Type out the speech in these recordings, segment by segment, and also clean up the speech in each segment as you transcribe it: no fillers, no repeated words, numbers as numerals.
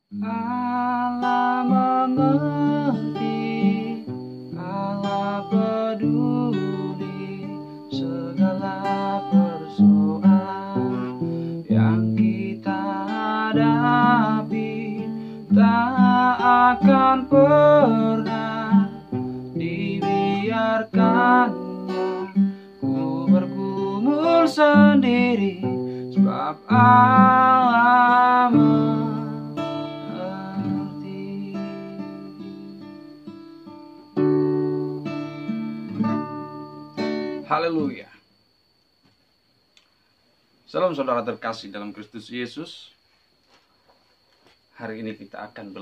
Allah mengerti, Allah peduli segala persoalan yang kita hadapi, tak akan pernah dibiarkannya ku bergumul sendiri, sebab Allah mengerti. Haleluya. Salam saudara terkasih dalam Kristus Yesus. Hari ini kita akan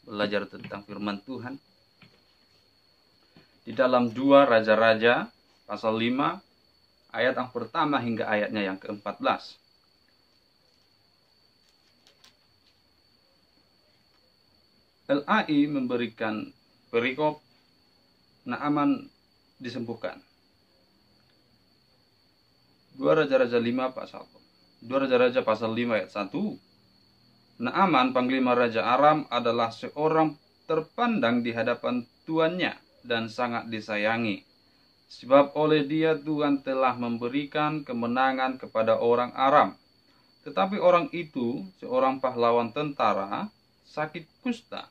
belajar tentang firman Tuhan di dalam 2 Raja-Raja pasal 5 ayat yang pertama hingga ayatnya yang ke-14. LAI memberikan perikop Naaman disembuhkan. 2 Raja-Raja pasal 5 ayat 1. Naaman, panglima Raja Aram, adalah seorang terpandang di hadapan tuannya dan sangat disayangi. Sebab oleh dia Tuhan telah memberikan kemenangan kepada orang Aram. Tetapi orang itu, seorang pahlawan tentara, sakit kusta.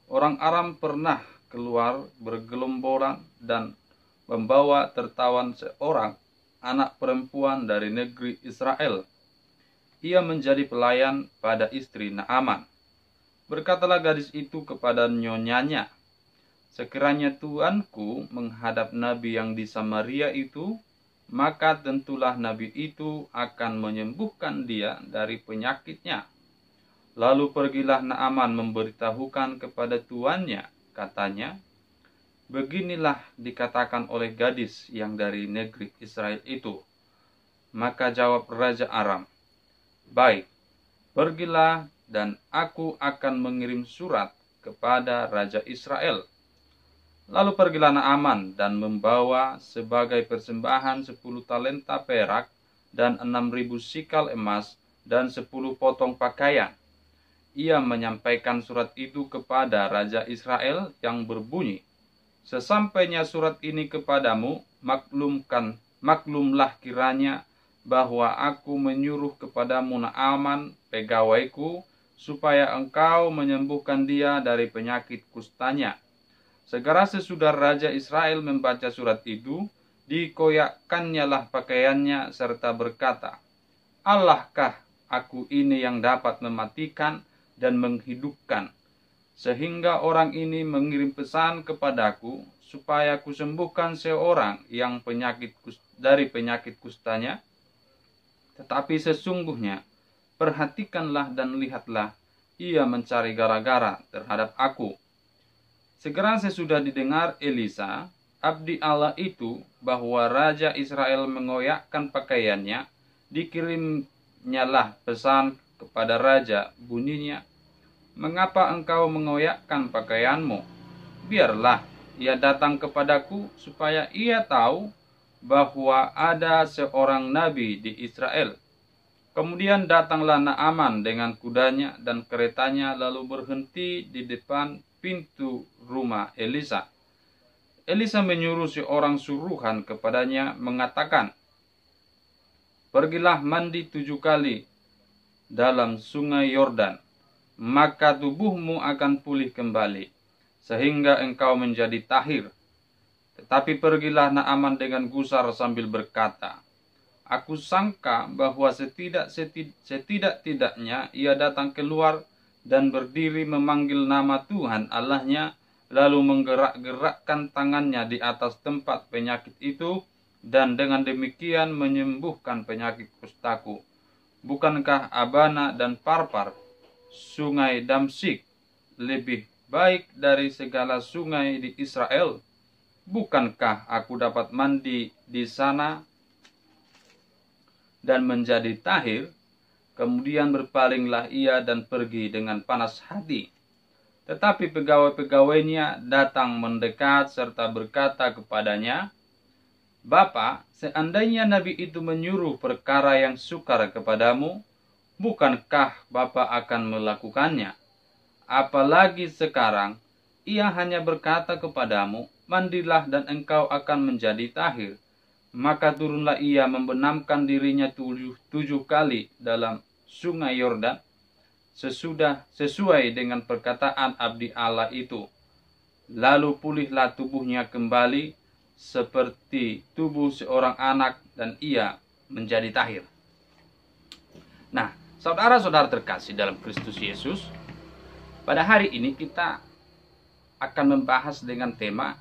Orang Aram pernah keluar bergelomboran dan membawa tertawan seorang anak perempuan dari negeri Israel. Ia menjadi pelayan pada istri Naaman. Berkatalah gadis itu kepada nyonyanya, "Sekiranya tuanku menghadap nabi yang di Samaria itu, maka tentulah nabi itu akan menyembuhkan dia dari penyakitnya." Lalu pergilah Naaman memberitahukan kepada tuannya, katanya, "Beginilah dikatakan oleh gadis yang dari negeri Israel itu." Maka jawab Raja Aram, "Baik, pergilah dan aku akan mengirim surat kepada Raja Israel." Lalu pergilah Naaman dan membawa sebagai persembahan 10 talenta perak dan 6.000 sikal emas dan 10 potong pakaian. Ia menyampaikan surat itu kepada Raja Israel yang berbunyi, "Sesampainya surat ini kepadamu, maklumlah kiranya bahwa aku menyuruh kepadamu Naaman, pegawaiku, supaya engkau menyembuhkan dia dari penyakit kustanya." Segera sesudah Raja Israel membaca surat itu, dikoyakkannyalah pakaiannya serta berkata, "Allahkah aku ini yang dapat mematikan dan menghidupkan, sehingga orang ini mengirim pesan kepadaku supaya kusembuhkan seorang yang dari penyakit kustanya? Tetapi sesungguhnya, perhatikanlah dan lihatlah, ia mencari gara-gara terhadap aku." Segera sesudah didengar Elisa, abdi Allah itu, bahwa Raja Israel mengoyakkan pakaiannya, dikirimnyalah pesan kepada raja, bunyinya, "Mengapa engkau mengoyakkan pakaianmu? Biarlah ia datang kepadaku, supaya ia tahu bahwa ada seorang nabi di Israel." Kemudian datanglah Naaman dengan kudanya dan keretanya, lalu berhenti di depan pintu rumah Elisa. Elisa menyuruh seorang suruhan kepadanya, mengatakan, "Pergilah mandi 7 kali dalam sungai Yordan, maka tubuhmu akan pulih kembali, sehingga engkau menjadi tahir." Tetapi pergilah Naaman dengan gusar sambil berkata, "Aku sangka bahwa setidak-tidaknya ia datang keluar dan berdiri memanggil nama Tuhan Allahnya, lalu menggerak-gerakkan tangannya di atas tempat penyakit itu, dan dengan demikian menyembuhkan penyakit kustaku. Bukankah Abana dan Parpar, sungai Damsyik, lebih baik dari segala sungai di Israel? Bukankah aku dapat mandi di sana dan menjadi tahir?" Kemudian berpalinglah ia dan pergi dengan panas hati. Tetapi pegawai-pegawainya datang mendekat serta berkata kepadanya, "Bapa, seandainya nabi itu menyuruh perkara yang sukar kepadamu, Bukankah Bapa akan melakukannya? Apalagi sekarang, ia hanya berkata kepadamu, mandilah dan engkau akan menjadi tahir. Maka turunlah ia membenamkan dirinya tujuh kali dalam sungai Yordan, sesuai dengan perkataan abdi Allah itu. Lalu pulihlah tubuhnya kembali seperti tubuh seorang anak dan ia menjadi tahir. Nah, saudara-saudara terkasih dalam Kristus Yesus, pada hari ini kita akan membahas dengan tema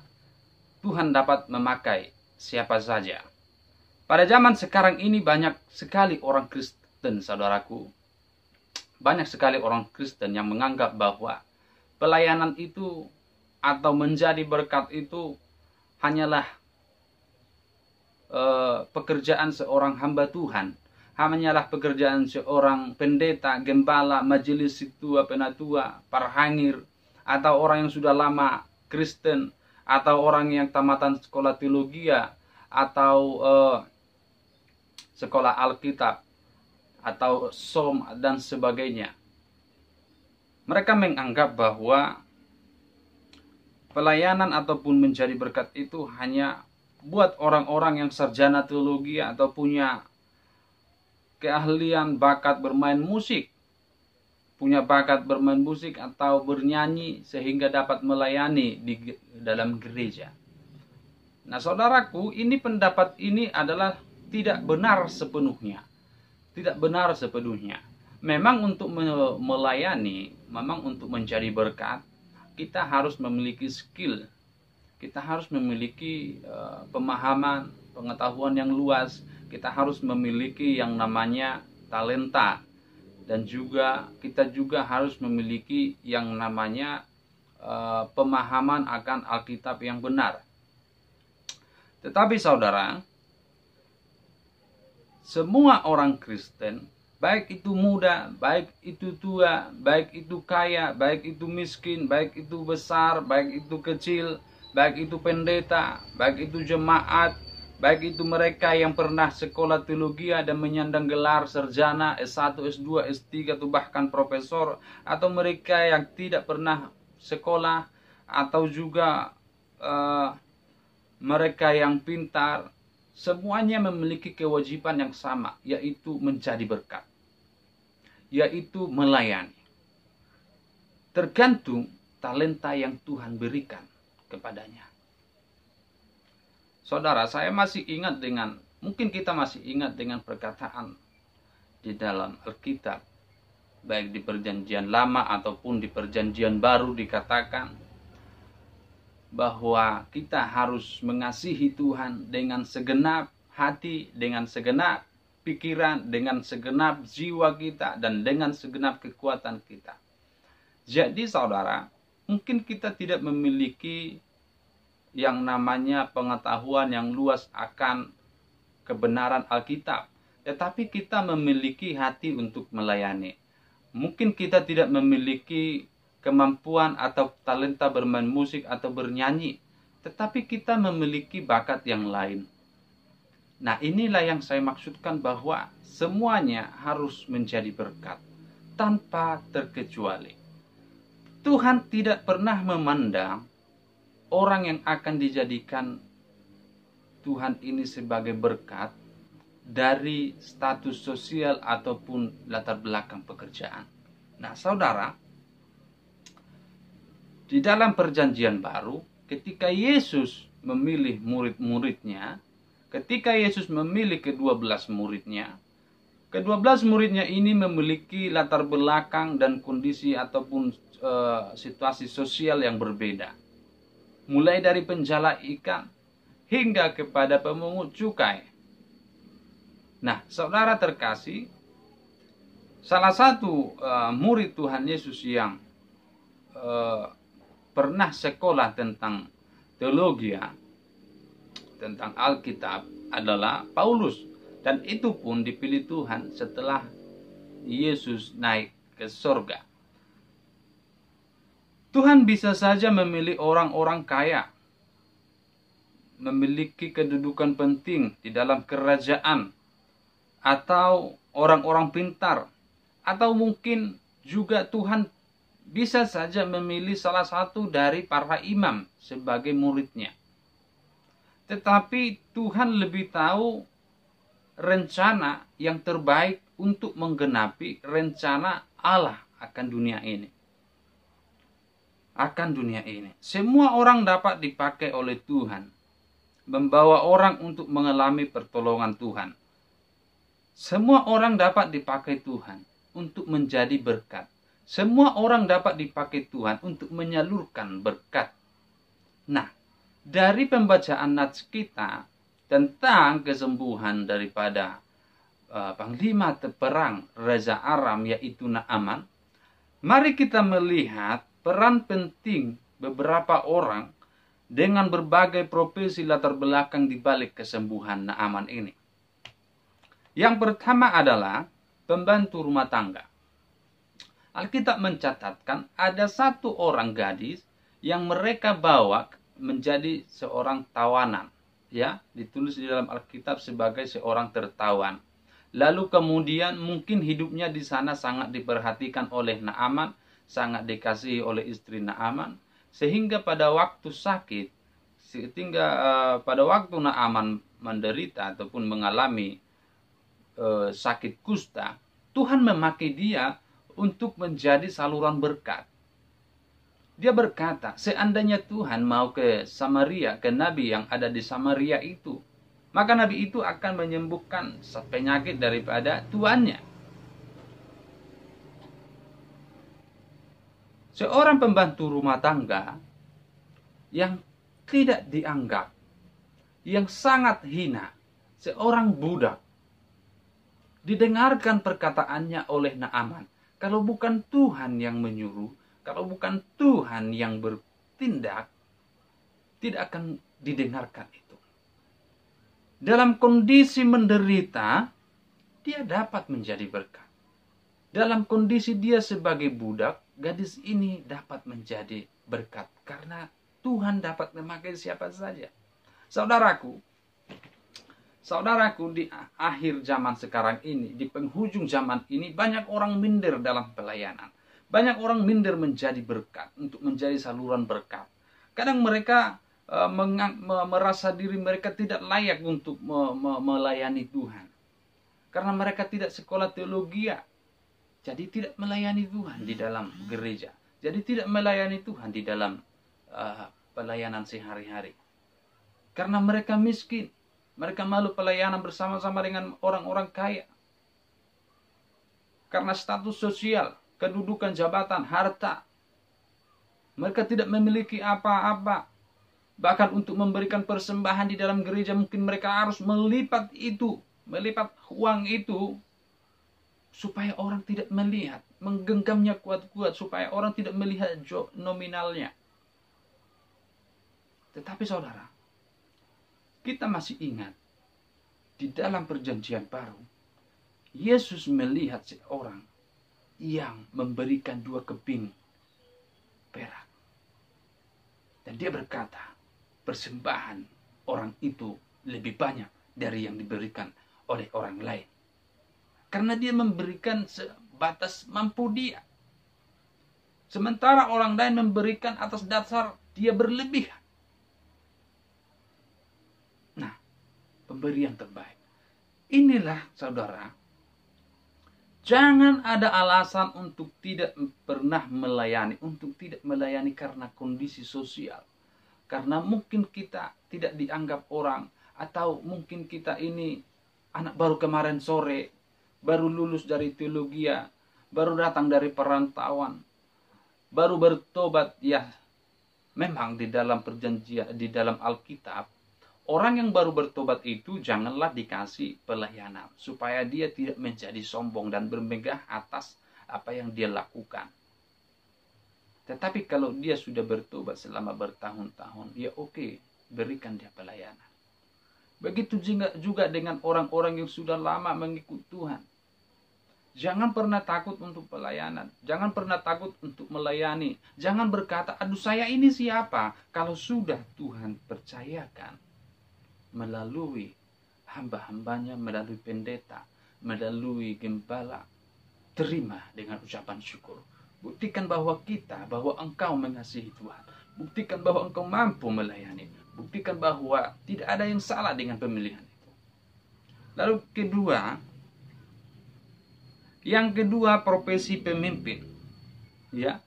Tuhan dapat memakai siapa saja. Pada zaman sekarang ini banyak sekali orang Kristen, saudaraku. Banyak sekali orang Kristen yang menganggap bahwa pelayanan itu atau menjadi berkat itu hanyalah pekerjaan seorang hamba Tuhan. Hanyalah pekerjaan seorang pendeta, gembala, majelis tua, penatua, parhangir, atau orang yang sudah lama Kristen, atau orang yang tamatan sekolah teologi, atau sekolah Alkitab, atau SOM, dan sebagainya. Mereka menganggap bahwa pelayanan ataupun menjadi berkat itu hanya buat orang-orang yang sarjana teologi atau punya keahlian bakat bermain musik, punya bakat bermain musik atau bernyanyi sehingga dapat melayani di dalam gereja. Nah, saudaraku, ini pendapat ini adalah tidak benar sepenuhnya. Tidak benar sepenuhnya. Memang untuk melayani, memang untuk menjadi berkat, kita harus memiliki skill. Kita harus memiliki pemahaman, pengetahuan yang luas. Kita harus memiliki yang namanya talenta. Dan juga kita juga harus memiliki yang namanya pemahaman akan Alkitab yang benar. Tetapi saudara, semua orang Kristen, baik itu muda, baik itu tua, baik itu kaya, baik itu miskin, baik itu besar, baik itu kecil, baik itu pendeta, baik itu jemaat, baik itu mereka yang pernah sekolah teologi dan menyandang gelar sarjana, S1, S2, S3, atau bahkan profesor, atau mereka yang tidak pernah sekolah, atau juga mereka yang pintar, semuanya memiliki kewajiban yang sama, yaitu menjadi berkat, yaitu melayani. Tergantung talenta yang Tuhan berikan kepadanya. Saudara, saya masih ingat mungkin kita masih ingat dengan perkataan di dalam Alkitab, baik di Perjanjian Lama ataupun di Perjanjian Baru, dikatakan bahwa kita harus mengasihi Tuhan dengan segenap hati, dengan segenap pikiran, dengan segenap jiwa kita, dan dengan segenap kekuatan kita. Jadi saudara, mungkin kita tidak memiliki yang namanya pengetahuan yang luas akan kebenaran Alkitab, tetapi kita memiliki hati untuk melayani. Mungkin kita tidak memiliki kemampuan atau talenta bermain musik atau bernyanyi, tetapi kita memiliki bakat yang lain. Nah, inilah yang saya maksudkan bahwa semuanya harus menjadi berkat tanpa terkecuali. Tuhan tidak pernah memandang orang yang akan dijadikan Tuhan ini sebagai berkat dari status sosial ataupun latar belakang pekerjaan. Nah, saudara, di dalam Perjanjian Baru, ketika Yesus memilih murid-muridnya, ketika Yesus memilih ke-12 muridnya, ke-12 muridnya ini memiliki latar belakang dan kondisi ataupun situasi sosial yang berbeda. Mulai dari penjala ikan hingga kepada pemungut cukai. Nah, saudara terkasih, salah satu murid Tuhan Yesus yang pernah sekolah tentang teologi, tentang Alkitab adalah Paulus. Dan itu pun dipilih Tuhan setelah Yesus naik ke surga. Tuhan bisa saja memilih orang-orang kaya, memiliki kedudukan penting di dalam kerajaan, atau orang-orang pintar Atau mungkin juga Tuhan bisa saja memilih salah satu dari para imam sebagai muridnya. Tetapi Tuhan lebih tahu rencana yang terbaik untuk menggenapi rencana Allah akan dunia ini. Semua orang dapat dipakai oleh Tuhan, membawa orang untuk mengalami pertolongan Tuhan. Semua orang dapat dipakai Tuhan untuk menjadi berkat. Semua orang dapat dipakai Tuhan untuk menyalurkan berkat. Nah, dari pembacaan nats kita tentang kesembuhan daripada panglima perang Raja Aram, yaitu Naaman, mari kita melihat peran penting beberapa orang dengan berbagai profesi latar belakang di balik kesembuhan Naaman ini. Yang pertama adalah pembantu rumah tangga. Alkitab mencatatkan ada satu orang gadis yang mereka bawa menjadi seorang tawanan. Ya, ditulis di dalam Alkitab sebagai seorang tertawan. Lalu kemudian mungkin hidupnya di sana sangat diperhatikan oleh Naaman, sangat dikasihi oleh istri Naaman, sehingga pada waktu sakit, pada waktu Naaman menderita ataupun mengalami sakit kusta, Tuhan memakai dia untuk menjadi saluran berkat. Dia berkata, seandainya Tuhan mau ke Samaria, ke nabi yang ada di Samaria itu, maka nabi itu akan menyembuhkan penyakit daripada tuannya. Seorang pembantu rumah tangga yang tidak dianggap, yang sangat hina, seorang budak, didengarkan perkataannya oleh Naaman. Kalau bukan Tuhan yang menyuruh, kalau bukan Tuhan yang bertindak, tidak akan didengarkan itu. Dalam kondisi menderita, dia dapat menjadi berkat. Dalam kondisi dia sebagai budak, gadis ini dapat menjadi berkat. Karena Tuhan dapat memakai siapa saja. Saudaraku, di akhir zaman sekarang ini, di penghujung zaman ini, banyak orang minder dalam pelayanan. Banyak orang minder menjadi berkat, untuk menjadi saluran berkat. Kadang mereka merasa diri mereka tidak layak untuk melayani Tuhan. Karena mereka tidak sekolah teologi, jadi tidak melayani Tuhan di dalam gereja. Jadi tidak melayani Tuhan di dalam pelayanan sehari-hari. Karena mereka miskin. Mereka malu pelayanan bersama-sama dengan orang-orang kaya. Karena status sosial, kedudukan, jabatan, harta. Mereka tidak memiliki apa-apa. Bahkan untuk memberikan persembahan di dalam gereja mungkin mereka harus melipat uang itu, supaya orang tidak melihat, menggenggamnya kuat-kuat, supaya orang tidak melihat nominalnya. Tetapi saudara, kita masih ingat, di dalam perjanjian baru, Yesus melihat seorang yang memberikan 2 keping perak. Dan dia berkata, persembahan orang itu lebih banyak dari yang diberikan oleh orang lain. Karena dia memberikan sebatas mampu dia. Sementara orang lain memberikan atas dasar dia berlebihan. Nah, pemberian terbaik. Inilah saudara, jangan ada alasan untuk tidak pernah melayani, untuk tidak melayani karena kondisi sosial. Karena mungkin kita tidak dianggap orang, atau mungkin kita ini anak baru kemarin sore, baru lulus dari teologi, baru datang dari perantauan, baru bertobat. Ya, memang di dalam perjanjian, di dalam Alkitab, orang yang baru bertobat itu janganlah dikasih pelayanan, supaya dia tidak menjadi sombong dan bermegah atas apa yang dia lakukan. Tetapi kalau dia sudah bertobat selama bertahun-tahun, ya oke, berikan dia pelayanan. Begitu juga dengan orang-orang yang sudah lama mengikut Tuhan. Jangan pernah takut untuk pelayanan. Jangan pernah takut untuk melayani. Jangan berkata, aduh saya ini siapa? Kalau sudah Tuhan percayakan melalui hamba-hambanya, melalui pendeta, melalui gembala, terima dengan ucapan syukur. Buktikan bahwa engkau mengasihi Tuhan. Buktikan bahwa engkau mampu melayani. Buktikan bahwa tidak ada yang salah dengan pemilihan itu. Lalu yang kedua profesi pemimpin. Ya.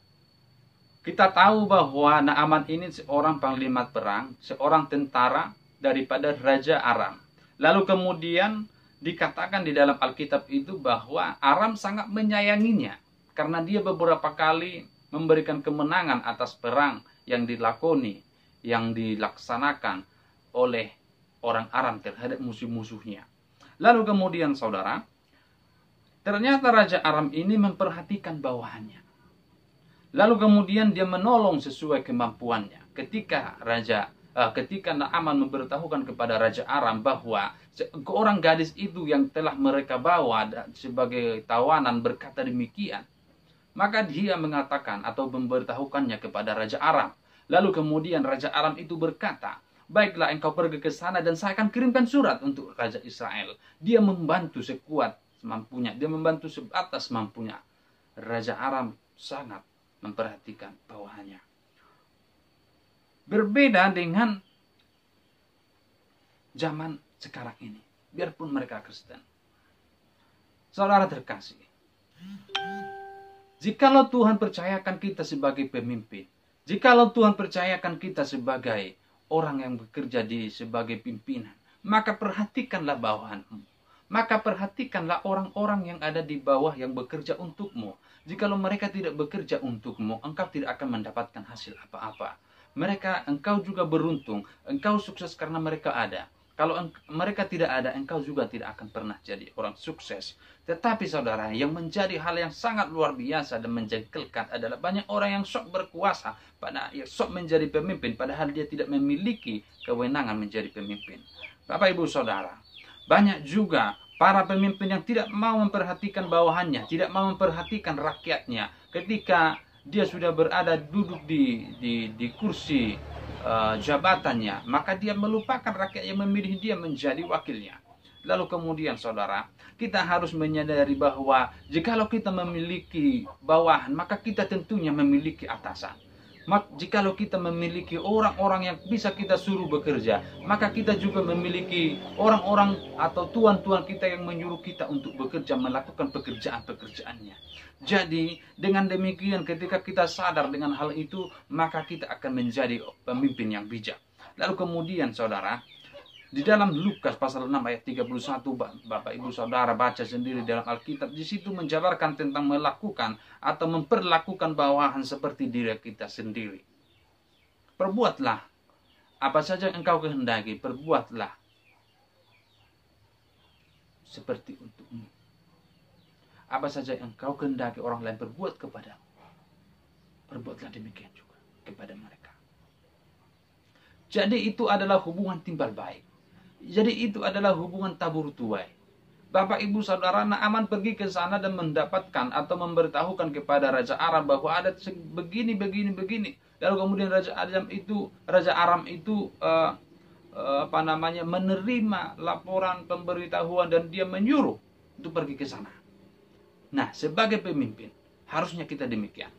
Kita tahu bahwa Naaman ini seorang panglima perang, seorang tentara daripada Raja Aram. Lalu kemudian dikatakan di dalam Alkitab itu bahwa Aram sangat menyayanginya karena dia beberapa kali memberikan kemenangan atas perang yang dilakoni, yang dilaksanakan oleh orang Aram terhadap musuh-musuhnya. Lalu kemudian saudara, ternyata Raja Aram ini memperhatikan bawahannya. Lalu kemudian dia menolong sesuai kemampuannya. Ketika Naaman memberitahukan kepada Raja Aram bahwa seorang gadis itu yang telah mereka bawa sebagai tawanan berkata demikian, maka dia mengatakan atau memberitahukannya kepada Raja Aram. Lalu kemudian Raja Aram itu berkata, baiklah engkau pergi ke sana dan saya akan kirimkan surat untuk Raja Israel. Dia membantu sekuat semampunya, dia membantu sebatas mampunya. Raja Aram sangat memperhatikan bawahannya. Berbeda dengan zaman sekarang ini, biarpun mereka Kristen. Saudara terkasih, jikalau Tuhan percayakan kita sebagai pemimpin, jikalau Tuhan percayakan kita sebagai orang yang bekerja sebagai pimpinan, maka perhatikanlah bawahanmu. Maka perhatikanlah orang-orang yang ada di bawah yang bekerja untukmu. Jikalau mereka tidak bekerja untukmu, engkau tidak akan mendapatkan hasil apa-apa. Engkau juga beruntung, engkau sukses karena mereka ada. Kalau mereka tidak ada, engkau juga tidak akan pernah jadi orang sukses. Tetapi saudara, yang menjadi hal yang sangat luar biasa dan menjengkelkan adalah banyak orang yang sok berkuasa, sok menjadi pemimpin, padahal dia tidak memiliki kewenangan menjadi pemimpin. Bapak Ibu Saudara, banyak juga para pemimpin yang tidak mau memperhatikan bawahannya, tidak mau memperhatikan rakyatnya. Ketika dia sudah duduk di kursi jabatannya, maka dia melupakan rakyat yang memilih dia menjadi wakilnya. Lalu kemudian saudara, kita harus menyadari bahwa jikalau kita memiliki bawahan, maka kita tentunya memiliki atasan. Jikalau kita memiliki orang-orang yang bisa kita suruh bekerja, maka kita juga memiliki orang-orang atau tuan-tuan kita yang menyuruh kita untuk bekerja, melakukan pekerjaan-pekerjaannya. Jadi, dengan demikian ketika kita sadar dengan hal itu, maka kita akan menjadi pemimpin yang bijak. Lalu kemudian saudara, di dalam Lukas pasal 6 ayat 31, Bapak Ibu Saudara baca sendiri dalam Alkitab, di situ menjabarkan tentang melakukan atau memperlakukan bawahan seperti diri kita sendiri. Perbuatlah apa saja yang engkau kehendaki, perbuatlah seperti untukmu. Apa saja yang engkau kehendaki orang lain berbuat kepadamu, perbuatlah demikian juga kepada mereka. Jadi itu adalah hubungan timbal baik. Jadi itu adalah hubungan tabur tuai. Bapak Ibu Saudara, Naaman pergi ke sana dan mendapatkan atau memberitahukan kepada Raja Aram bahwa ada begini. Lalu kemudian Raja Aram itu menerima laporan pemberitahuan dan dia menyuruh untuk pergi ke sana. Nah, sebagai pemimpin harusnya kita demikian.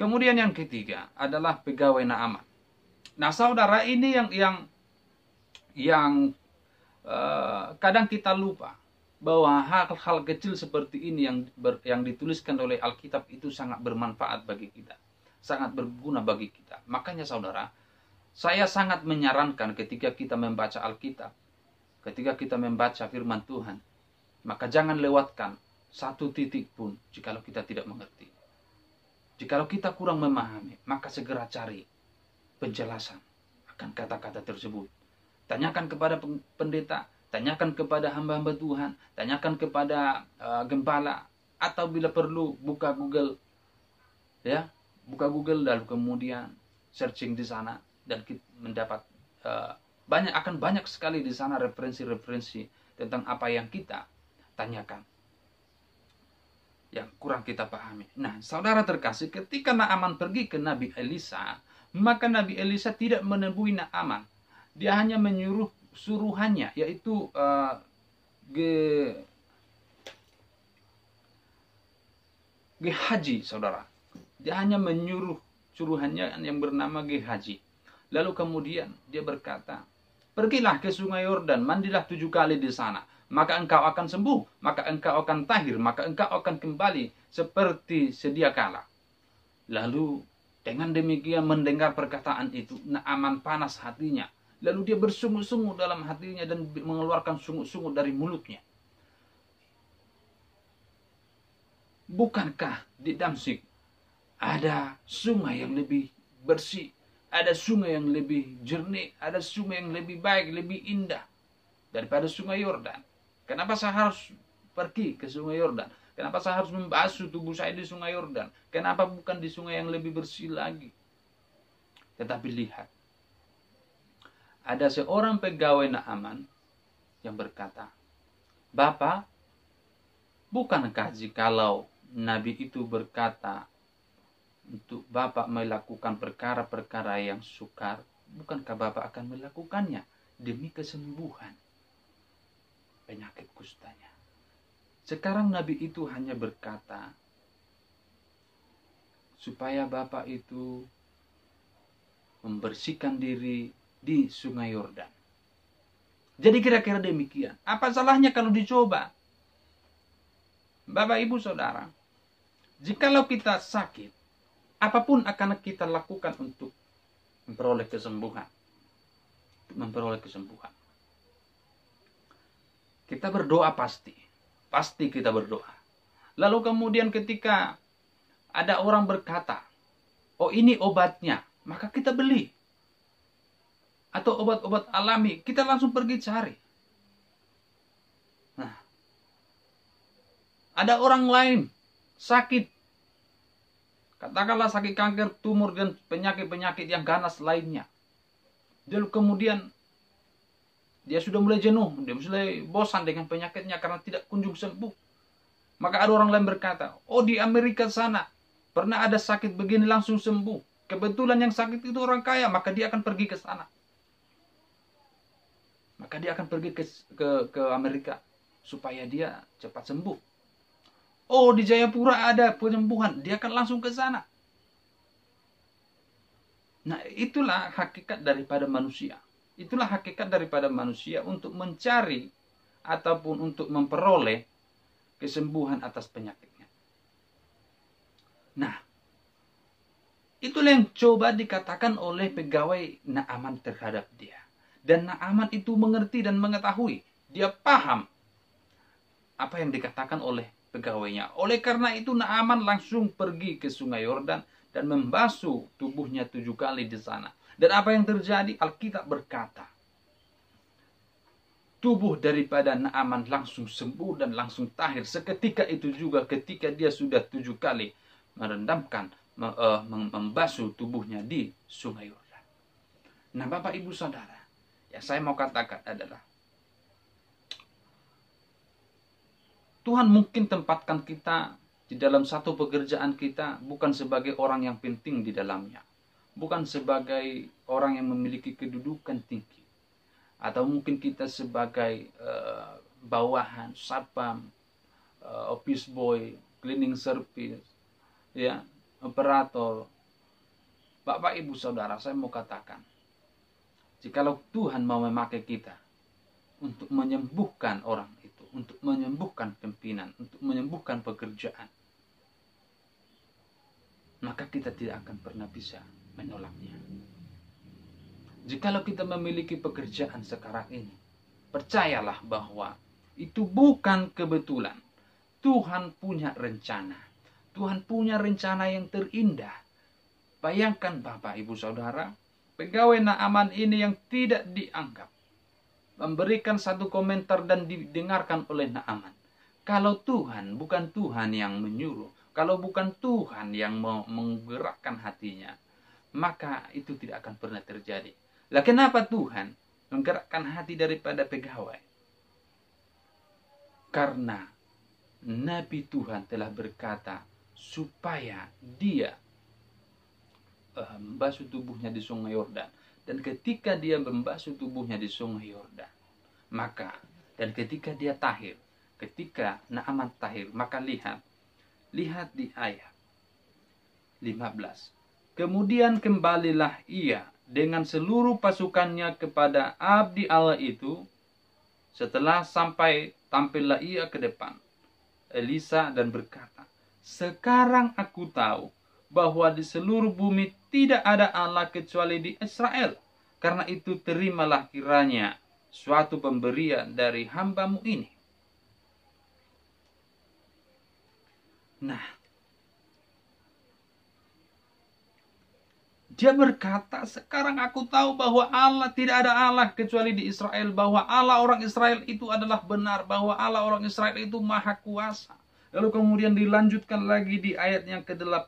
Kemudian yang ketiga adalah pegawai Naaman. Nah, saudara, ini yang kadang kita lupa bahwa hal-hal kecil seperti ini yang dituliskan oleh Alkitab itu sangat bermanfaat bagi kita, sangat berguna bagi kita. Makanya saudara, saya sangat menyarankan ketika kita membaca Alkitab, ketika kita membaca firman Tuhan, maka jangan lewatkan satu titik pun jikalau kita tidak mengerti. Jikalau kita kurang memahami, maka segera cari penjelasan akan kata-kata tersebut. Tanyakan kepada pendeta, tanyakan kepada hamba-hamba Tuhan, tanyakan kepada gembala, atau bila perlu buka Google, ya, buka Google lalu kemudian searching di sana dan kita mendapat banyak sekali di sana referensi-referensi tentang apa yang kita tanyakan, yang kurang kita pahami. Nah, saudara terkasih, ketika Naaman pergi ke Nabi Elisa, maka Nabi Elisa tidak menemui Naaman. Dia hanya menyuruh suruhannya, yaitu Gehazi, saudara. Dia hanya menyuruh suruhannya yang bernama Gehazi. Lalu kemudian dia berkata, pergilah ke sungai Yordan, mandilah 7 kali di sana. Maka engkau akan sembuh, maka engkau akan tahir, maka engkau akan kembali seperti sedia kala. Lalu dengan demikian mendengar perkataan itu, Naaman panas hatinya. Lalu dia bersungut-sungut dalam hatinya dan mengeluarkan sungut-sungut dari mulutnya. Bukankah di Damsyik ada sungai yang lebih bersih, ada sungai yang lebih jernih, ada sungai yang lebih baik, lebih indah daripada sungai Yordan? Kenapa saya harus pergi ke sungai Yordan? Kenapa saya harus membasuh tubuh saya di sungai Yordan? Kenapa bukan di sungai yang lebih bersih lagi? Tetapi lihat, ada seorang pegawai Naaman yang berkata, Bapak, bukankah jikalau Nabi itu berkata untuk Bapak melakukan perkara-perkara yang sukar, bukankah Bapak akan melakukannya demi kesembuhan penyakit kustanya? Sekarang Nabi itu hanya berkata supaya Bapak itu membersihkan diri di sungai Yordan. Jadi kira-kira demikian. Apa salahnya kalau dicoba? Bapak, Ibu, Saudara, jikalau kita sakit, apapun akan kita lakukan untuk memperoleh kesembuhan. Kita berdoa pasti kita berdoa. Lalu kemudian ketika ada orang berkata, oh ini obatnya, maka kita beli. Atau obat-obat alami, kita langsung pergi cari. Nah, ada orang lain sakit, katakanlah sakit kanker, tumor, dan penyakit-penyakit yang ganas lainnya. Lalu kemudian dia sudah mulai jenuh, dia mulai bosan dengan penyakitnya karena tidak kunjung sembuh. Maka ada orang lain berkata, oh di Amerika sana pernah ada sakit begini langsung sembuh. Kebetulan yang sakit itu orang kaya, maka dia akan pergi ke sana. Maka dia akan pergi ke Amerika supaya dia cepat sembuh. Oh di Jayapura ada penyembuhan, dia akan langsung ke sana. Nah itulah hakikat daripada manusia. Itulah hakikat daripada manusia untuk mencari ataupun untuk memperoleh kesembuhan atas penyakitnya. Nah, itulah yang coba dikatakan oleh pegawai Naaman terhadap dia. Dan Naaman itu mengerti dan mengetahui. Dia paham apa yang dikatakan oleh pegawainya. Oleh karena itu Naaman langsung pergi ke sungai Yordan dan membasuh tubuhnya 7 kali di sana. Dan apa yang terjadi? Alkitab berkata, tubuh daripada Naaman langsung sembuh dan langsung tahir. Seketika itu juga ketika dia sudah 7 kali merendamkan, membasuh tubuhnya di sungai Yordan. Nah Bapak Ibu Saudara, yang saya mau katakan adalah, Tuhan mungkin tempatkan kita di dalam satu pekerjaan kita bukan sebagai orang yang penting di dalamnya. Bukan sebagai orang yang memiliki kedudukan tinggi. Atau mungkin kita sebagai bawahan, satpam, office boy, cleaning service, ya, operator. Bapak Ibu Saudara, saya mau katakan, jikalau Tuhan mau memakai kita untuk menyembuhkan orang itu, untuk menyembuhkan pimpinan, untuk menyembuhkan pekerjaan, maka kita tidak akan pernah bisa menolaknya. Jikalau kita memiliki pekerjaan sekarang ini, percayalah bahwa itu bukan kebetulan. Tuhan punya rencana. Tuhan punya rencana yang terindah. Bayangkan Bapak Ibu Saudara, pegawai Naaman ini yang tidak dianggap, memberikan satu komentar dan didengarkan oleh Naaman. Kalau Tuhan bukan Tuhan yang menyuruh, kalau bukan Tuhan yang menggerakkan hatinya, maka itu tidak akan pernah terjadi. Lah kenapa Tuhan menggerakkan hati daripada pegawai? Karena Nabi Tuhan telah berkata supaya dia membasuh tubuhnya di sungai Yordan. Dan ketika dia membasuh tubuhnya di sungai Yordan, maka dan ketika dia tahir, ketika Naaman tahir, maka lihat Lihat di ayat 15. Kemudian kembalilah ia dengan seluruh pasukannya kepada abdi Allah itu. Setelah sampai, tampillah ia ke depan Elisa dan berkata, sekarang aku tahu bahwa di seluruh bumi tidak ada Allah kecuali di Israel. Karena itu terimalah kiranya suatu pemberian dari hambamu ini. Nah, dia berkata, sekarang aku tahu bahwa Allah tidak ada Allah kecuali di Israel. Bahwa Allah orang Israel itu adalah benar. Bahwa Allah orang Israel itu maha kuasa. Lalu kemudian dilanjutkan lagi di ayat yang ke-18.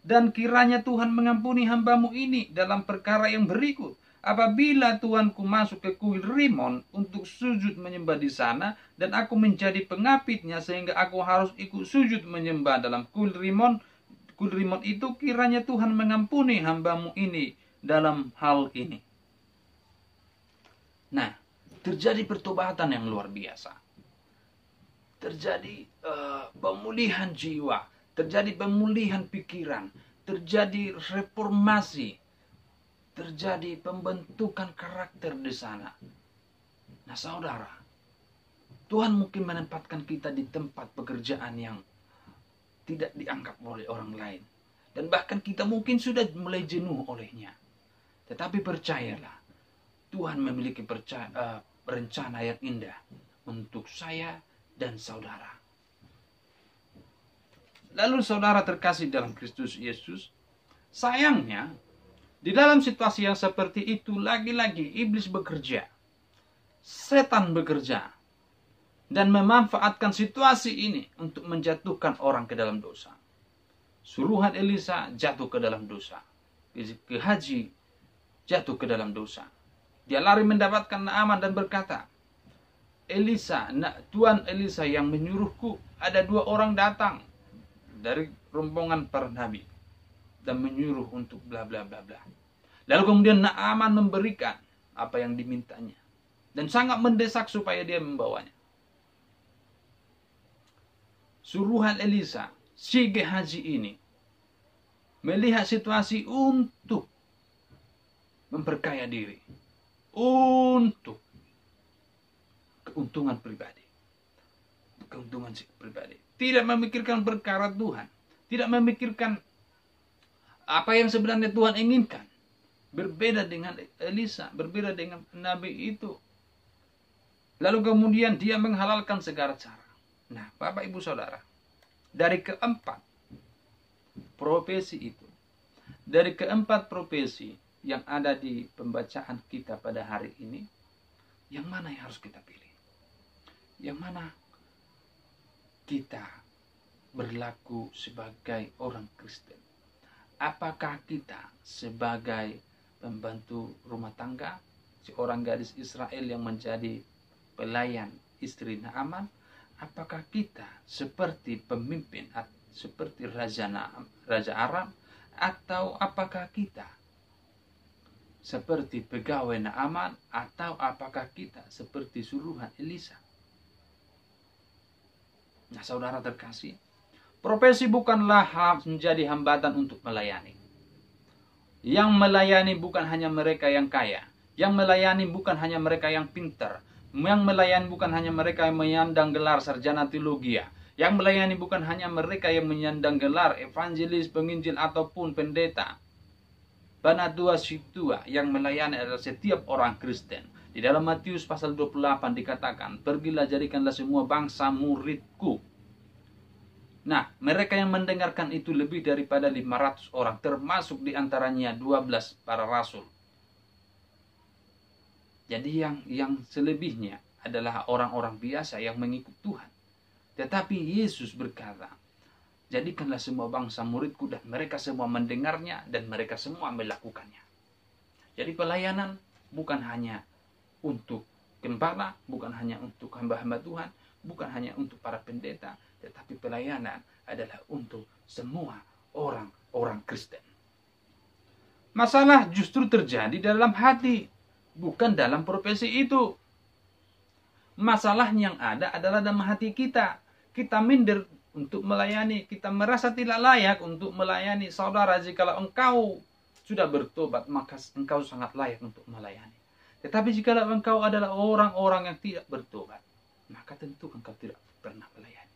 Dan kiranya Tuhan mengampuni hambamu ini dalam perkara yang berikut. Apabila Tuanku masuk ke kuil Rimon untuk sujud menyembah di sana, dan aku menjadi pengapitnya sehingga aku harus ikut sujud menyembah dalam kuil Rimon itu, kiranya Tuhan mengampuni hambamu ini dalam hal ini. Nah, terjadi pertobatan yang luar biasa. Terjadi pemulihan jiwa, terjadi pemulihan pikiran, terjadi reformasi, terjadi pembentukan karakter di sana. Nah, saudara, Tuhan mungkin menempatkan kita di tempat pekerjaan yang tidak dianggap oleh orang lain. Dan bahkan kita mungkin sudah mulai jenuh olehnya. Tetapi percayalah, Tuhan memiliki rencana yang indah untuk saya dan saudara. Lalu saudara terkasih dalam Kristus Yesus, sayangnya, di dalam situasi yang seperti itu, lagi-lagi iblis bekerja. Setan bekerja. Dan memanfaatkan situasi ini untuk menjatuhkan orang ke dalam dosa. Suruhan Elisa jatuh ke dalam dosa. Gehazi jatuh ke dalam dosa. Dia lari mendapatkan Naaman dan berkata, Tuan Elisa yang menyuruhku, ada 2 orang datang dari rombongan para nabi dan menyuruh untuk bla bla bla bla. Lalu kemudian Naaman memberikan apa yang dimintanya dan sangat mendesak supaya dia membawanya. Suruhan Elisa, si Gehazi ini, melihat situasi untuk memperkaya diri, untuk keuntungan pribadi. Tidak memikirkan perkara Tuhan, tidak memikirkan apa yang sebenarnya Tuhan inginkan. Berbeda dengan Elisa, berbeda dengan nabi itu. Lalu kemudian dia menghalalkan segala cara. Nah, Bapak Ibu Saudara, dari keempat profesi itu, dari keempat profesi yang ada di pembacaan kita pada hari ini, yang mana yang harus kita pilih? Yang mana kita berlaku sebagai orang Kristen? Apakah kita sebagai pembantu rumah tangga, seorang gadis Israel yang menjadi pelayan istri Naaman? Apakah kita seperti pemimpin, seperti Raja Aram, atau apakah kita seperti pegawai Naaman, atau apakah kita seperti suruhan Elisa? Nah, saudara terkasih, profesi bukanlah menjadi hambatan untuk melayani. Yang melayani bukan hanya mereka yang kaya, yang melayani bukan hanya mereka yang pintar, yang melayani bukan hanya mereka yang menyandang gelar sarjana teologi. Yang melayani bukan hanya mereka yang menyandang gelar evangelis, penginjil, ataupun pendeta. Panatua situa, yang melayani adalah setiap orang Kristen. Di dalam Matius pasal 28 dikatakan, pergilah jadikanlah semua bangsa muridku. Nah, mereka yang mendengarkan itu lebih daripada 500 orang, termasuk diantaranya 12 para rasul. Jadi yang selebihnya adalah orang-orang biasa yang mengikut Tuhan. Tetapi Yesus berkata, jadikanlah semua bangsa muridku, dan mereka semua mendengarnya dan mereka semua melakukannya. Jadi pelayanan bukan hanya untuk gembala, bukan hanya untuk hamba-hamba Tuhan, bukan hanya untuk para pendeta, tetapi pelayanan adalah untuk semua orang-orang Kristen. Masalah justru terjadi dalam hati, bukan dalam profesi itu. Masalah yang ada adalah dalam hati kita. Kita minder untuk melayani, kita merasa tidak layak untuk melayani saudara. Jikalau engkau sudah bertobat, maka engkau sangat layak untuk melayani. Tetapi jikalau engkau adalah orang-orang yang tidak bertobat, maka tentu engkau tidak pernah melayani.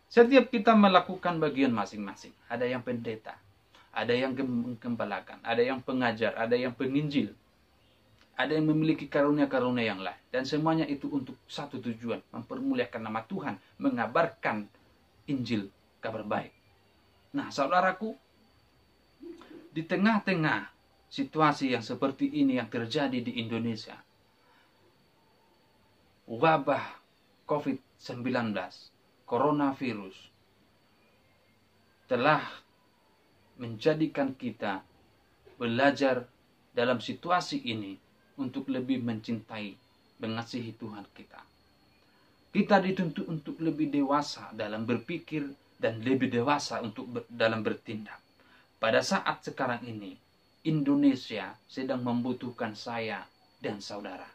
Setiap kita melakukan bagian masing-masing. Ada yang pendeta, ada yang menggembalakan, ada yang pengajar, ada yang penginjil, ada yang memiliki karunia-karunia yang lain. Dan semuanya itu untuk satu tujuan, mempermuliakan nama Tuhan, mengabarkan Injil, kabar baik. Nah, saudaraku, di tengah-tengah situasi yang seperti ini yang terjadi di Indonesia, wabah COVID-19, coronavirus, telah menjadikan kita belajar dalam situasi ini untuk lebih mencintai, mengasihi Tuhan kita. Kita dituntut untuk lebih dewasa dalam berpikir dan lebih dewasa dalam bertindak. Pada saat sekarang ini, Indonesia sedang membutuhkan saya dan saudara.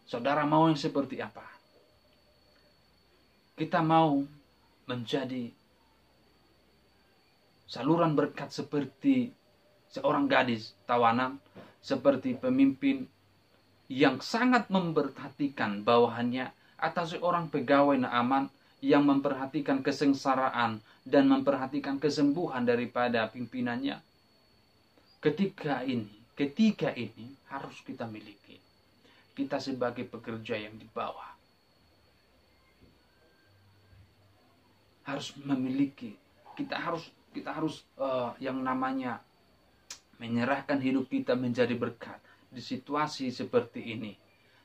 Saudara mau yang seperti apa? Kita mau menjadi saluran berkat seperti seorang gadis tawanan, seperti pemimpin yang sangat memperhatikan bawahannya, atau seorang pegawai Naaman yang memperhatikan kesengsaraan dan memperhatikan kesembuhan daripada pimpinannya. Ketiga ini harus kita miliki. Kita sebagai pekerja yang di bawah harus memiliki. Kita harus yang namanya menyerahkan hidup kita menjadi berkat di situasi seperti ini.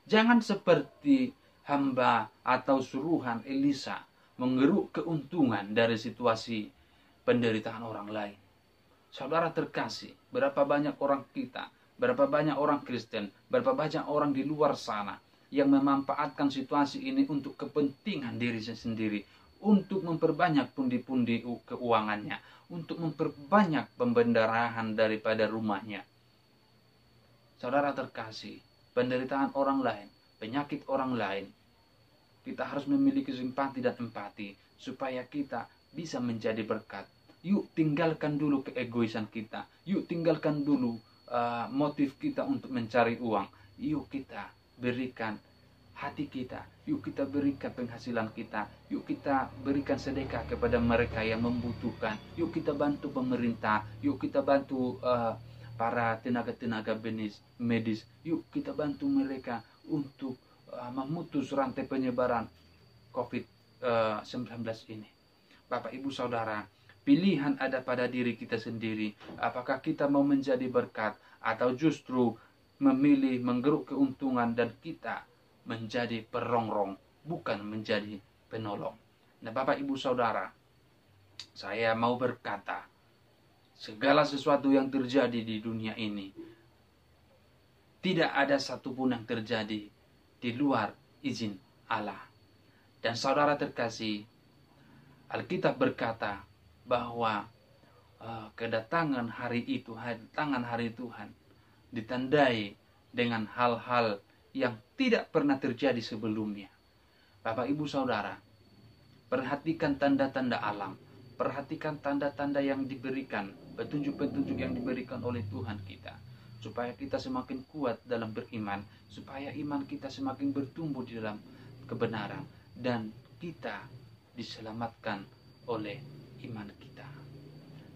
Jangan seperti hamba atau suruhan Elisa mengeruk keuntungan dari situasi penderitaan orang lain. Saudara terkasih, berapa banyak orang kita, berapa banyak orang Kristen, berapa banyak orang di luar sana yang memanfaatkan situasi ini untuk kepentingan diri sendiri, untuk memperbanyak pundi-pundi keuangannya, untuk memperbanyak pembendarahan daripada rumahnya. Saudara terkasih, penderitaan orang lain, penyakit orang lain, kita harus memiliki simpati dan empati supaya kita bisa menjadi berkat. Yuk tinggalkan dulu keegoisan kita. Yuk tinggalkan dulu motif kita untuk mencari uang. Yuk kita berikan hati kita. Yuk kita berikan penghasilan kita. Yuk kita berikan sedekah kepada mereka yang membutuhkan. Yuk kita bantu pemerintah. Yuk kita bantu para tenaga-tenaga medis. Yuk kita bantu mereka untuk memutus rantai penyebaran COVID-19 ini. Bapak, Ibu, Saudara, pilihan ada pada diri kita sendiri. Apakah kita mau menjadi berkat atau justru memilih menggeruk keuntungan dan kita menjadi perongrong, bukan menjadi penolong. Nah, Bapak, Ibu, Saudara, saya mau berkata, segala sesuatu yang terjadi di dunia ini, tidak ada satupun yang terjadi di luar izin Allah. Dan saudara terkasih, Alkitab berkata bahwa kedatangan hari Tuhan ditandai dengan hal-hal yang tidak pernah terjadi sebelumnya. Bapak, Ibu, Saudara, perhatikan tanda-tanda alam, perhatikan tanda-tanda yang diberikan, petunjuk-petunjuk yang diberikan oleh Tuhan kita, supaya kita semakin kuat dalam beriman, supaya iman kita semakin bertumbuh di dalam kebenaran, dan kita diselamatkan oleh iman kita.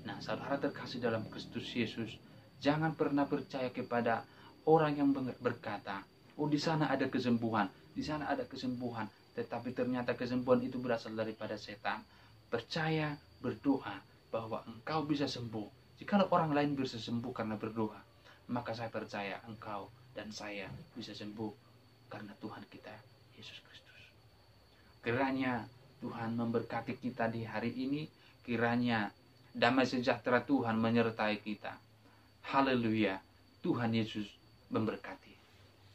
Nah, saudara terkasih dalam Kristus Yesus, jangan pernah percaya kepada orang yang berkata, oh di sana ada kesembuhan, di sana ada kesembuhan, tetapi ternyata kesembuhan itu berasal daripada setan. Percaya, berdoa bahwa engkau bisa sembuh. Jikalau orang lain bisa sembuh karena berdoa, maka saya percaya engkau dan saya bisa sembuh karena Tuhan kita, Yesus Kristus. Kiranya Tuhan memberkati kita di hari ini. Kiranya damai sejahtera Tuhan menyertai kita. Haleluya. Tuhan Yesus memberkati.